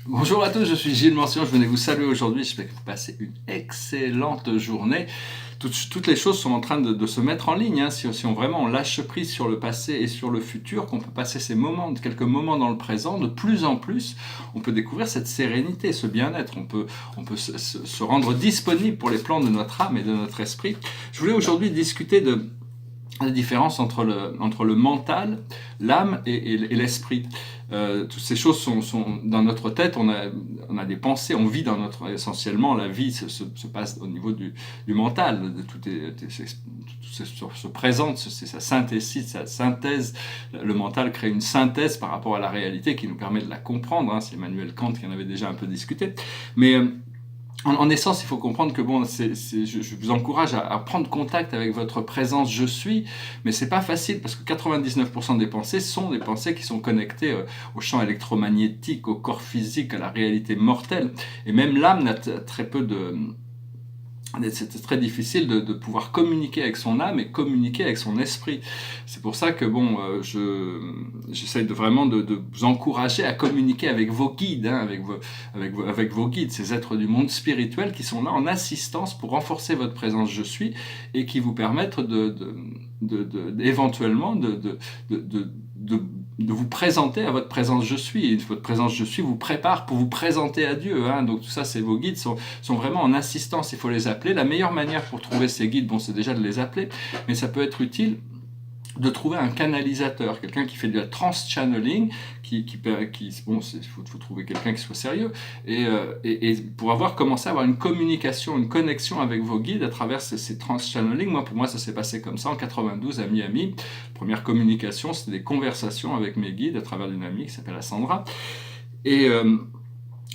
Bonjour à tous, je suis Gilles Mention, je venais vous saluer aujourd'hui, j'espère que vous passez une excellente journée. Toutes les choses sont en train de se mettre en ligne, hein. Si on vraiment on lâche prise sur le passé et sur le futur, qu'on peut passer quelques moments dans le présent, de plus en plus, on peut découvrir cette sérénité, ce bien-être, on peut se rendre disponible pour les plans de notre âme et de notre esprit. Je voulais aujourd'hui discuter de la différence entre le mental, l'âme et l'esprit. Toutes ces choses sont dans notre tête, on a des pensées, on vit essentiellement la vie se passe au niveau du mental, tout se présente, c'est sa synthèse, le mental crée une synthèse par rapport à la réalité qui nous permet de la comprendre, hein, c'est Emmanuel Kant qui en avait déjà un peu discuté, mais en essence, il faut comprendre que je vous encourage à prendre contact avec votre présence je suis, mais c'est pas facile parce que 99% des pensées sont des pensées qui sont connectées au champ électromagnétique, au corps physique, à la réalité mortelle. Et même l'âme n'a très peu de... C'est très difficile de pouvoir communiquer avec son âme et communiquer avec son esprit. C'est pour ça que j'essaie vraiment de vous encourager à communiquer avec vos guides, hein, avec vos guides, ces êtres du monde spirituel qui sont là en assistance pour renforcer votre présence je suis et qui vous permettent éventuellement de vous présenter à votre présence je suis. Et votre présence je suis vous prépare pour vous présenter à Dieu, hein. Donc tout ça, c'est vos guides sont vraiment en assistance, il faut les appeler. La meilleure manière pour trouver ces guides, c'est déjà de les appeler, mais ça peut être utile de trouver un canalisateur, quelqu'un qui fait de la trans-channeling, faut trouver quelqu'un qui soit sérieux, et pour commencé à avoir une communication, une connexion avec vos guides à travers ces trans-channeling. Pour moi, ça s'est passé comme ça en 92 à Miami. La première communication, c'était des conversations avec mes guides à travers une amie qui s'appelle Sandra.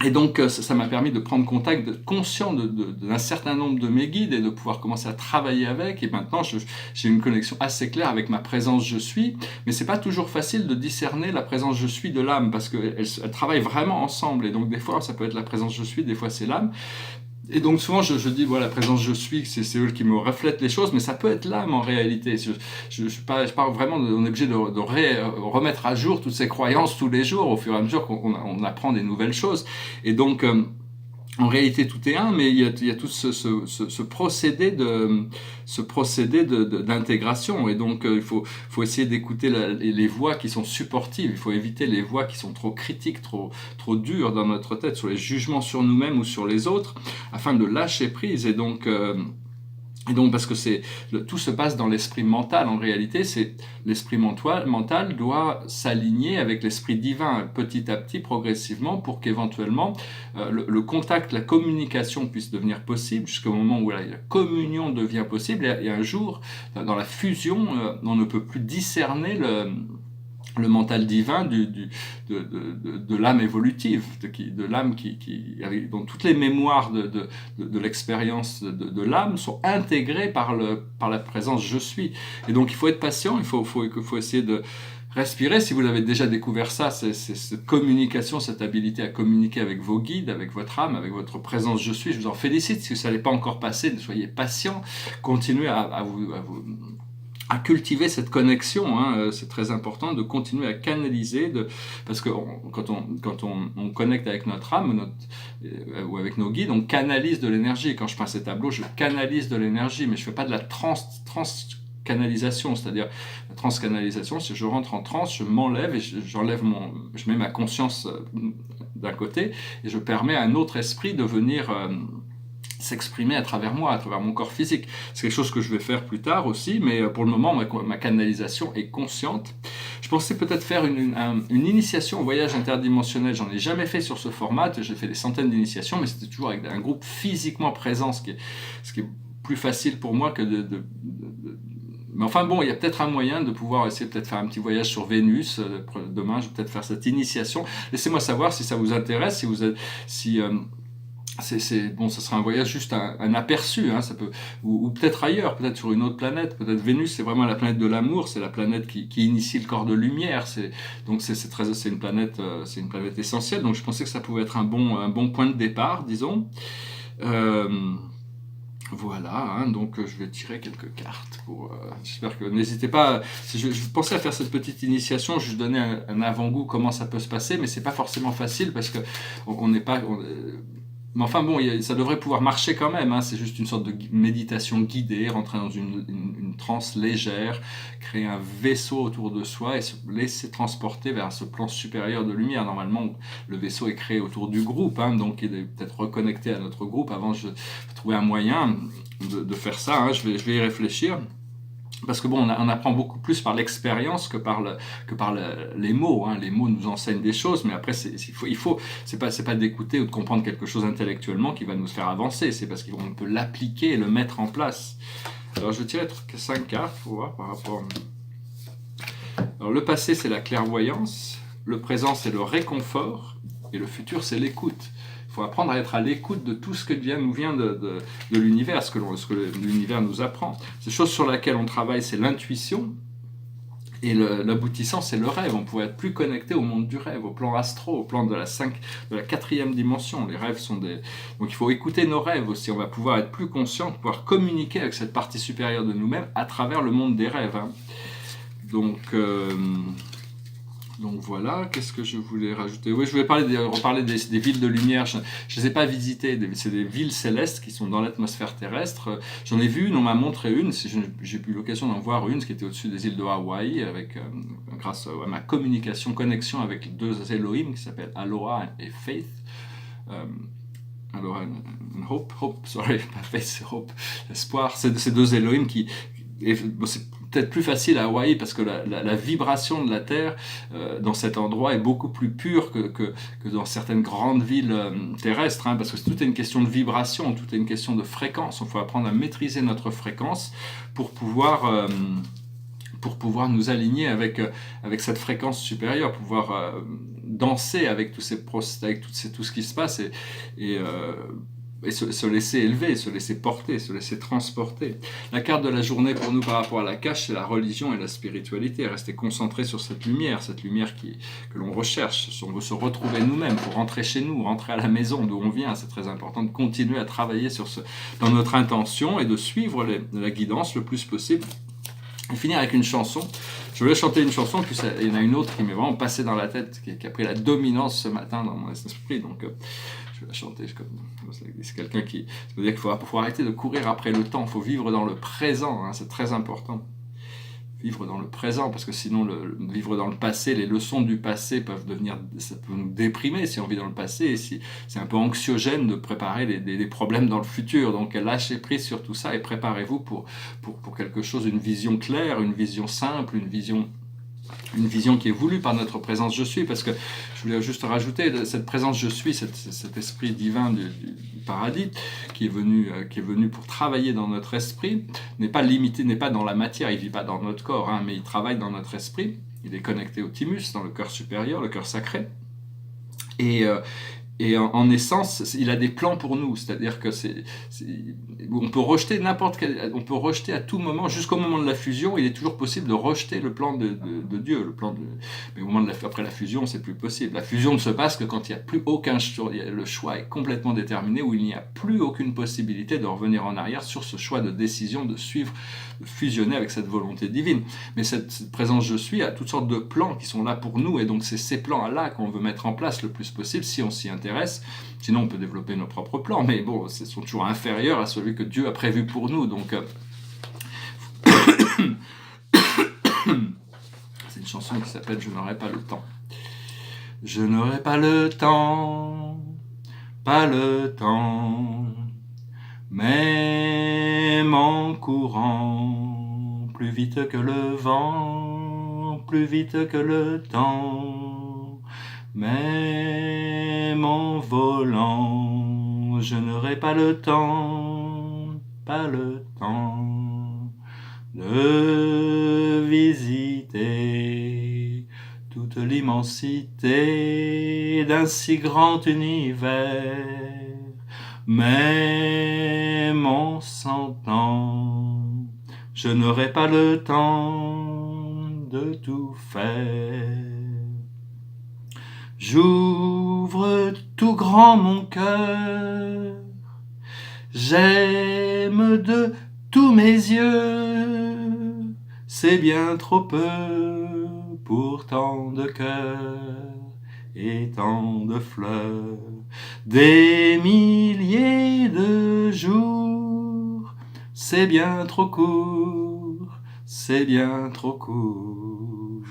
Et donc, ça m'a permis de prendre contact, d'être conscient d'un certain nombre de mes guides et de pouvoir commencer à travailler avec. Et maintenant, j'ai une connexion assez claire avec ma présence je suis. Mais c'est pas toujours facile de discerner la présence je suis de l'âme parce qu'elles travaillent vraiment ensemble. Et donc, des fois, ça peut être la présence je suis, des fois, c'est l'âme. Et donc souvent je dis voilà, la présence je suis, c'est eux qui me reflètent les choses, mais ça peut être l'âme en réalité. Je parle vraiment, on est obligé de remettre à jour toutes ces croyances tous les jours au fur et à mesure qu'on apprend des nouvelles choses. Et donc en réalité tout est un, mais il y a tout ce procédé d'intégration. Et donc il faut essayer d'écouter les voix qui sont supportives. Il faut éviter les voix qui sont trop critiques, trop dures dans notre tête, sur les jugements sur nous-mêmes ou sur les autres, afin de lâcher prise. Et donc parce que tout se passe dans l'esprit mental. En réalité, l'esprit mental doit s'aligner avec l'esprit divin petit à petit, progressivement, pour qu'éventuellement le contact, la communication puisse devenir possible, jusqu'au moment où la communion devient possible. Et un jour, dans la fusion, on ne peut plus discerner le mental divin de l'âme évolutive, de l'âme dont toutes les mémoires de l'expérience de l'âme sont intégrées par la présence je suis. Et donc il faut être patient, il faut essayer de respirer. Si vous l'avez déjà découvert c'est cette communication, cette habilité à communiquer avec vos guides, avec votre âme, avec votre présence je suis. Je vous en félicite. Si ça n'est pas encore passé, soyez patient, continuez à cultiver cette connexion, hein. C'est très important de continuer à canaliser, parce que quand on connecte avec notre âme ou avec nos guides, on canalise de l'énergie. Quand je peins ces tableaux, je canalise de l'énergie, mais je ne fais pas de la transcanalisation, c'est-à-dire la transcanalisation, c'est je rentre en transe, je m'enlève et je mets ma conscience d'un côté et je permets à un autre esprit de venir s'exprimer à travers moi, à travers mon corps physique. C'est quelque chose que je vais faire plus tard aussi, mais pour le moment, ma canalisation est consciente. Je pensais peut-être faire une initiation au voyage interdimensionnel. J'en ai jamais fait sur ce format, j'ai fait des centaines d'initiations, mais c'était toujours avec un groupe physiquement présent, ce qui est plus facile pour moi que mais enfin bon, il y a peut-être un moyen de pouvoir essayer peut-être faire un petit voyage sur Vénus. Demain, je vais peut-être faire cette initiation. Laissez-moi savoir si ça vous intéresse, ça sera un voyage juste un aperçu, hein, ça peut, ou peut-être ailleurs, peut-être sur une autre planète. Peut-être Vénus, c'est vraiment la planète de l'amour, c'est la planète qui initie le corps de lumière. C'est une planète essentielle. Donc je pensais que ça pouvait être un bon point de départ, disons. Voilà, hein, donc je vais tirer quelques cartes. J'espère que n'hésitez pas. Je pensais à faire cette petite initiation, je donnais un avant-goût comment ça peut se passer, mais c'est pas forcément facile parce que on n'est pas. Mais enfin bon, ça devrait pouvoir marcher quand même. Hein, c'est juste une sorte de méditation guidée, rentrer dans une transe légère, créer un vaisseau autour de soi et se laisser transporter vers ce plan supérieur de lumière. Normalement, le vaisseau est créé autour du groupe, hein, donc il est peut-être reconnecté à notre groupe. Avant, je vais trouver un moyen de faire ça. Hein, je vais y réfléchir. Parce que bon, on apprend beaucoup plus par l'expérience que par les mots. Hein. Les mots nous enseignent des choses, mais après, c'est pas d'écouter ou de comprendre quelque chose intellectuellement qui va nous faire avancer. C'est parce qu'on peut l'appliquer et le mettre en place. Alors, je vais tirer 5 cartes pour voir par rapport. Alors, le passé, c'est la clairvoyance. Le présent, c'est le réconfort. Et le futur, c'est l'écoute. Il faut apprendre à être à l'écoute de tout ce qui nous vient de l'univers, ce que l'univers nous apprend. Ces choses sur lesquelles on travaille, c'est l'intuition, et l'aboutissant, c'est le rêve. On pourrait être plus connecté au monde du rêve, au plan astro, au plan de la 4e dimension. Les rêves sont des... Donc il faut écouter nos rêves aussi. On va pouvoir être plus conscient, pouvoir communiquer avec cette partie supérieure de nous-mêmes à travers le monde des rêves. Hein. Donc voilà, qu'est-ce que je voulais rajouter? Oui, je voulais reparler des villes de lumière. Je ne les ai pas visitées, c'est des villes célestes qui sont dans l'atmosphère terrestre. J'en ai vu une, on m'a montré une, j'ai eu l'occasion d'en voir une, qui était au-dessus des îles de Hawaï, grâce à ma connexion avec 2 Elohim qui s'appellent Aloha et Faith. Aloha and Hope, pas Faith, c'est Hope, espoir. C'est ces 2 Elohim c'est peut-être plus facile à Hawaï parce que la vibration de la Terre dans cet endroit est beaucoup plus pure que dans certaines grandes villes terrestres, hein, parce que tout est une question de vibration, tout est une question de fréquence. Il faut apprendre à maîtriser notre fréquence pour pouvoir nous aligner avec cette fréquence supérieure, pouvoir danser avec tout ce qui se passe et se laisser élever, se laisser porter, se laisser transporter. La carte de la journée pour nous par rapport à la cache, c'est la religion et la spiritualité. Rester concentré sur cette lumière que l'on recherche. On veut se retrouver nous-mêmes pour rentrer chez nous, rentrer à la maison d'où on vient. C'est très important de continuer à travailler dans notre intention et de suivre la guidance le plus possible. Et finir avec une chanson. Je voulais chanter une chanson, puis il y en a une autre qui m'est vraiment passée dans la tête, qui a pris la dominance ce matin dans mon esprit. Donc, je vais la chanter. C'est quelqu'un qui... Ça veut dire qu'il faut arrêter de courir après le temps. Il faut vivre dans le présent. Hein, c'est très important. Vivre dans le présent, parce que sinon, vivre dans le passé, les leçons du passé ça peut nous déprimer si on vit dans le passé, et c'est un peu anxiogène de préparer des problèmes dans le futur. Donc lâchez prise sur tout ça et préparez-vous pour quelque chose, une vision claire, une vision simple, une vision qui est voulue par notre présence je suis, parce que je voulais juste rajouter cette présence je suis, cet esprit divin du paradis qui est venu pour travailler dans notre esprit, n'est pas limité, n'est pas dans la matière, il vit pas dans notre corps, hein, mais il travaille dans notre esprit, il est connecté au thymus, dans le cœur supérieur, le cœur sacré, et en essence, il a des plans pour nous, c'est-à-dire que on peut rejeter on peut rejeter à tout moment, jusqu'au moment de la fusion, il est toujours possible de rejeter le plan de Dieu, mais au moment après la fusion, c'est plus possible. La fusion ne se passe que quand il n'y a plus aucun choix, le choix est complètement déterminé, où il n'y a plus aucune possibilité de revenir en arrière sur ce choix de décision, de suivre, de fusionner avec cette volonté divine. Mais cette présence je suis a toutes sortes de plans qui sont là pour nous, et donc c'est ces plans-là qu'on veut mettre en place le plus possible si on s'y intéresse. Sinon, on peut développer nos propres plans, mais bon, ils sont toujours inférieurs à celui que Dieu a prévu pour nous. Donc, c'est une chanson qui s'appelle « Je n'aurai pas le temps ». Je n'aurai pas le temps, même en courant, plus vite que le vent, plus vite que le temps. Même en volant, je n'aurai pas le temps de visiter toute l'immensité d'un si grand univers. Même en 100 ans, je n'aurai pas le temps de tout faire. J'ouvre tout grand mon cœur J'aime de tous mes yeux, c'est bien trop peu pour tant de cœurs et tant de fleurs. Des milliers de jours, c'est bien trop court, c'est bien trop court.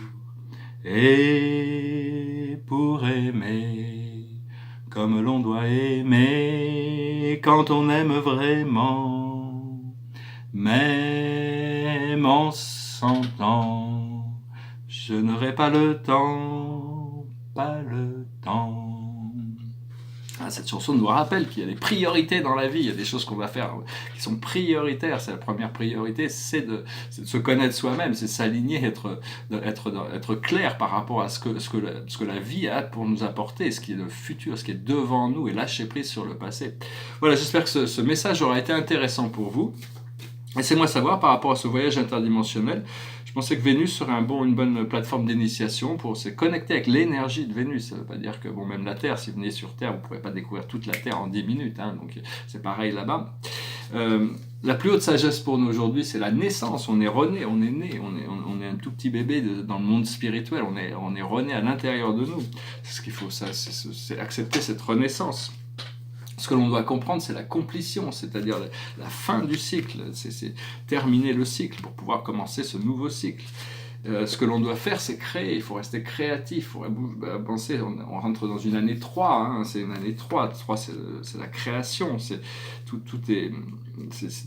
Et pour aimer, comme l'on doit aimer, quand on aime vraiment, même en s'entendant, je n'aurai pas le temps, pas le temps. Ah, cette chanson nous rappelle qu'il y a des priorités dans la vie, il y a des choses qu'on va faire qui sont prioritaires. C'est la première priorité, c'est de se connaître soi-même, c'est s'aligner, être clair par rapport à ce que la vie a pour nous apporter, ce qui est le futur, ce qui est devant nous, et lâcher prise sur le passé. Voilà, j'espère que ce message aura été intéressant pour vous. Laissez-moi savoir par rapport à ce voyage interdimensionnel. Je pensais que Vénus serait une bonne plateforme d'initiation pour se connecter avec l'énergie de Vénus. Ça ne veut pas dire que, même la Terre, si vous venez sur Terre, vous ne pouvez pas découvrir toute la Terre en 10 minutes. Hein, donc c'est pareil là-bas. La plus haute sagesse pour nous aujourd'hui, c'est la naissance. On est rené, on est né, on est un tout petit bébé dans le monde spirituel. On est rené à l'intérieur de nous. C'est ce qu'il faut, c'est accepter cette renaissance. Ce que l'on doit comprendre, c'est la complétion, c'est-à-dire la fin du cycle, c'est terminer le cycle pour pouvoir commencer ce nouveau cycle. Ce que l'on doit faire, c'est créer, il faut rester créatif, il faut penser, on rentre dans une année 3, hein, c'est une année 3, 3 c'est la création,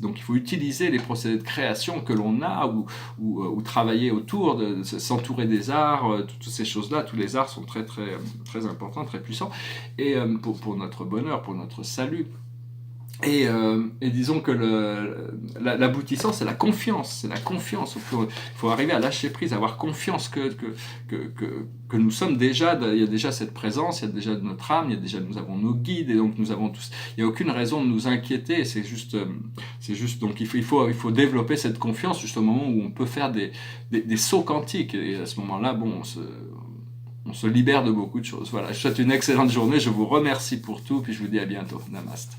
donc il faut utiliser les procédés de création que l'on a, ou travailler autour, s'entourer des arts, toutes ces choses-là, tous les arts sont très, très, très importants, très puissants, et pour notre bonheur, pour notre salut. Et disons que l'aboutissant, c'est la confiance. C'est la confiance. Il faut arriver à lâcher prise, à avoir confiance que nous sommes déjà, il y a déjà cette présence, il y a déjà notre âme, nous avons nos guides, et donc nous avons tous. Il n'y a aucune raison de nous inquiéter. C'est juste donc il faut développer cette confiance juste au moment où on peut faire des sauts quantiques. Et à ce moment-là, on se libère de beaucoup de choses. Voilà, je vous souhaite une excellente journée. Je vous remercie pour tout, puis je vous dis à bientôt. Namaste.